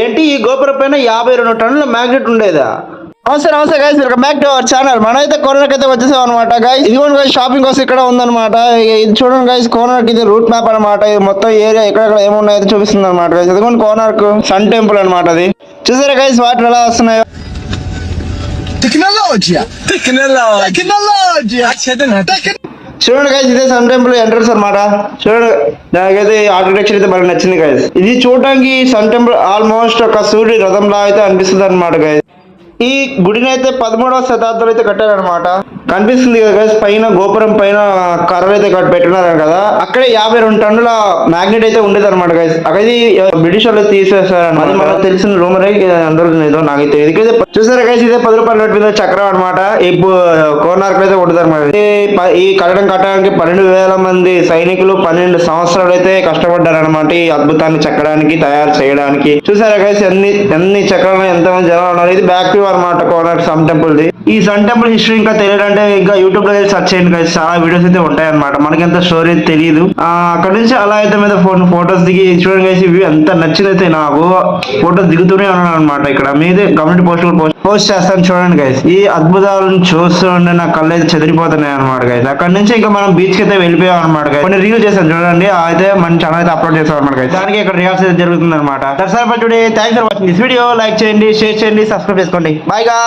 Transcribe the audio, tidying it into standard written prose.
ఏంటి ఈ గోపురం పైన 52 టన్నుల మ్యాగ్నెట్ ఉండేదా? నమస్తే guys, welcome back to our channel. మనమైతే కోనర్కి అయితే వచ్చేసాం అనమాట గైస్. ఇదిగోండి గైస్, షాపింగ్ కోసం ఇక్కడ ఉందన్నమాట. ఇది చూడండి గైస్, కోనర్కి ఇది రూట్ మ్యాప్ అనమాట. ఇది మొత్తం ఏరియా ఎక్కడెక్కడ ఏమున్నాయో చూపిస్తుంది అనమాట గైస్. ఇదిగోండి కోనర్క్ సన్ టెంపుల్ అనమాట. అది చూసారా గైస్, వాటర్ ఎలా వస్తున్నాయో. చూడండి గైస్, ఇదే సన్ టెంపుల్ ఎంట్రన్స్ అనమాట. చూడండి, నాకైతే ఆర్కిటెక్చర్ అయితే బాగా నచ్చింది గైస్. ఇది చూడడానికి సన్ టెంపుల్ ఆల్మోస్ట్ ఒక సూర్యుడి రథంలా అయితే అనిపిస్తుంది అనమాట గైస్. ఈ గుడిని అయితే 13వ శతాబ్దంలో అయితే కట్టారనమాట. కనిపిస్తుంది కదా గైస్, పైన గోపురం పైన కర్రలు అయితే పెట్టినారు కదా. అక్కడే 52 టన్నుల మ్యాగ్నెట్ అయితే ఉండేది అనమాట గైస్. అది బ్రిటిష్ వాళ్ళు తీసేసారు. అది మనకు తెలిసిన రూమర్ అందరూ ఏదో నాకైతే ఇదికైతే చూసారా గైస్, ఇదే 10 రూపాయల నోట్ మీద చక్రం అనమాట. ఇప్పుడు కోనార్క్ అయితే ఉంటుంది అనమాట. ఈ కట్టడానికి 12,000 మంది సైనికులు 12 సంవత్సరాలు అయితే కష్టపడ్డారు అనమాట. ఈ అద్భుతాన్ని చెక్కడానికి, తయారు చేయడానికి. చూసారా గైస్, ఎన్ని చక్రాలు, ఎంతమంది జనాలు ఉన్నారు. ఇది బ్యాక్ టు అనమాట కోనార్క్ సన్ టెంపుల్ ది. ఈ సన్ టెంపుల్ హిస్టరీ ఇంకా తెలియాలంటే ఇంకా యూట్యూబ్ లో సెర్చ్ చేయండి గైస్. చాలా వీడియోస్ అయితే ఉంటాయి అనమాట. మనకెంత స్టోరీ తెలియదు. అక్కడ నుంచి అలా అయితే మీద ఫోటోస్ దిగి చూడండి గైస్. ఇవి ఎంత నచ్చిందైతే నాకు ఫోటోస్ దిగుతూనే ఉన్నాను అనమాట. ఇక్కడ మీదే కమ్యూనిటీ పోస్ట్ చేస్తాను చూడండి గైస్. ఈ అద్భుతాలను చూస్తుంటే నా కళ్ళు అయితే చెదిరిపోతున్నాయి అనమాట గైస్. అక్కడ నుంచి ఇంకా మనం బీచ్ కి అయితే వెళ్ళిపోయాం అనమాట గైస్. కొన్ని రీల్ చేశాను చూడండి, అయితే మన ఛానల్ అయితే అప్లోడ్ చేస్తాం అనమాట గైస్. దానికి ఇక్కడ రియాక్షన్ అయితే జరుగుతుంది అనమాట. Thanks for watching this video. Like చేయండి, షేర్ చేయండి, సబ్స్క్రైబ్ చేసుకోండి. బై గా.